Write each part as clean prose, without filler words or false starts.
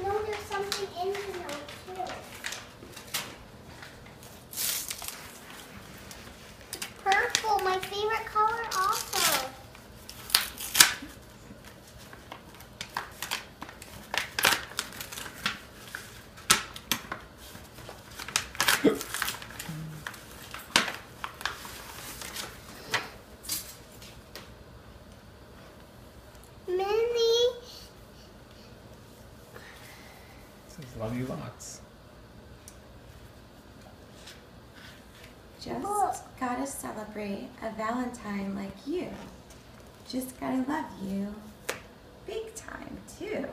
No, there's something in the note too. Purple, my favorite color also. Minnie. Says love you lots. Just gotta celebrate a Valentine like you. Just gotta love you big time too.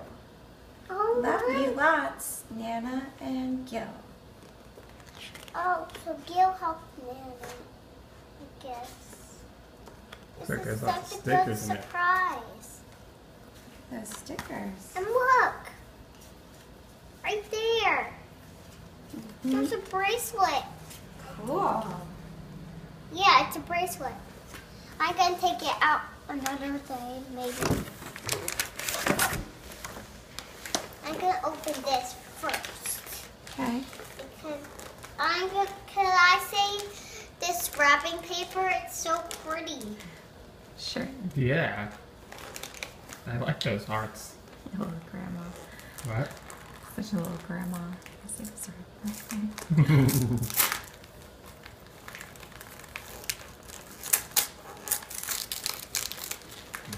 Oh, Love you what? lots, Nana and Gil. Oh, so Gil helped Nanny, I guess. This Look, is there's lots such of a good stickers in it. surprise. Those stickers. And look, right there. There's a bracelet. Cool. Yeah, it's a bracelet. I'm gonna take it out another day, maybe. I'm gonna open this first. Okay. Because can I say this wrapping paper? It's so pretty. Sure. Yeah. I like those hearts. Your little grandma. What? Such a little grandma. I think it's her birthday.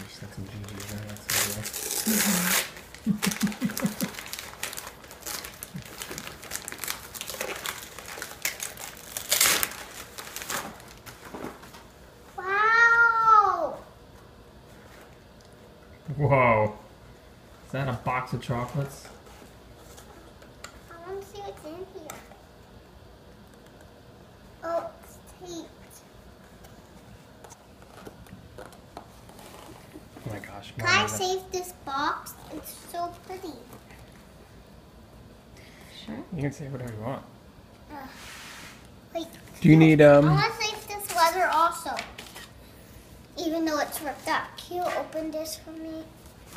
Just got some GGs there, that's Wow! Whoa. Is that a box of chocolates? I want to see what's in here. Oh, it's taped. Oh my gosh. Can I Mom, save this box? It's so pretty. Sure. you can say whatever you want. Wait. Do you need, I want to save this leather also. Even though it's ripped up. Can you open this for me?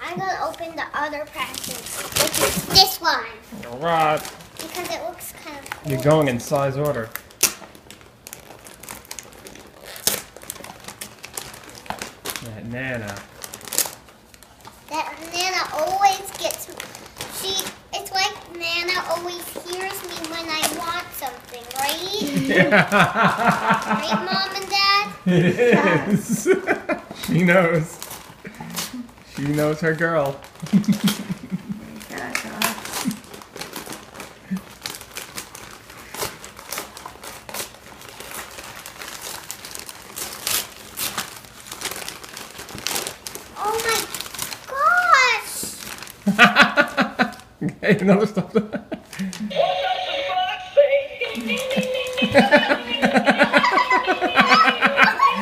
I'm going to open the other package, which is this one. Alright. Because it looks kind of cool. You're going in size order. That Nana. That Nana always gets, it's like Nana always hears me when I want something, right? Right, Mom and Dad? It is. She knows. She knows her girl. Oh my gosh! Okay, another stuff. Oh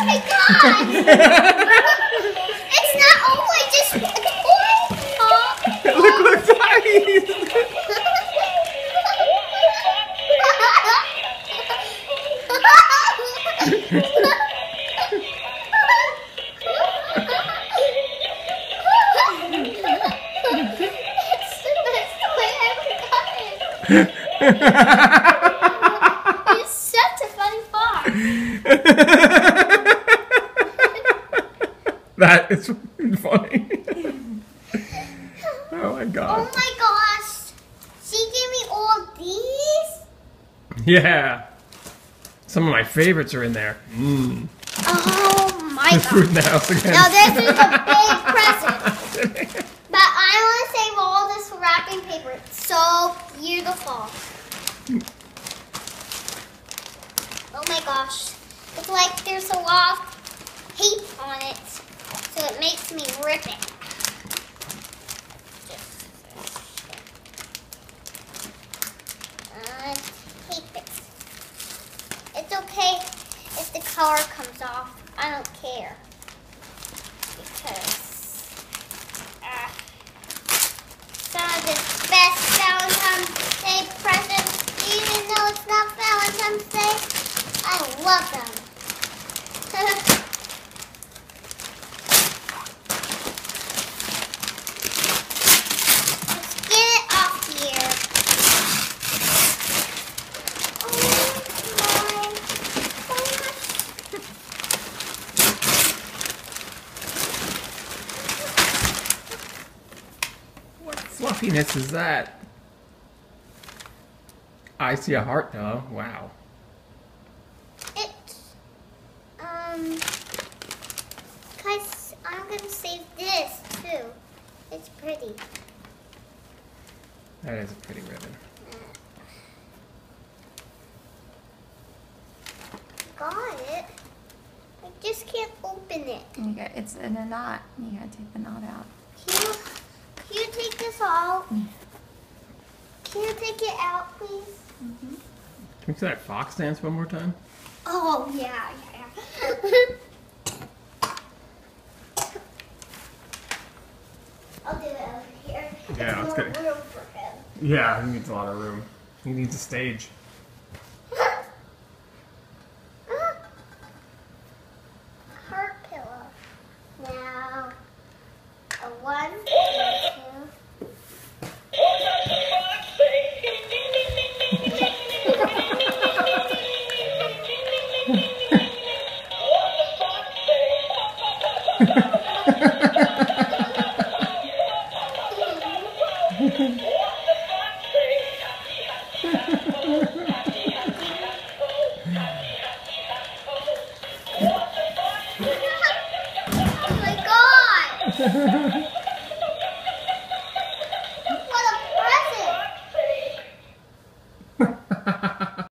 my gosh! It's not always just toys, Mom. Look, Daddy. It's the best toy I've ever gotten. It's such a funny fox. That is funny. Oh my god. Oh my gosh! She gave me all these? Yeah. Some of my favorites are in there. Mmm. Oh my Food in gosh. the house again. Now this is a big present. But I want to save all this wrapping paper. It's so beautiful. Oh my gosh. It's like there's a lot of tape on it. So it makes me rip it. Tape it. It's okay if the color comes off. I don't care. Because some of the best Valentine's Day presents, even though it's not Valentine's Day, I love them. Let's get it off fluffiness is that? I see a heart though. Wow. It's guys, I'm gonna save this too. It's pretty. That is a pretty ribbon. Got it. I just can't open it. It's in a knot. You gotta take the knot out. Can you take this out? Can you take it out, please? Mm-hmm. Can we see that fox dance one more time? Oh, yeah. I'll do it over here. Yeah, There's let's more get it. room for him. Yeah, he needs a lot of room. He needs a stage. Heart pillow. Now, a 1, 2. Oh my god!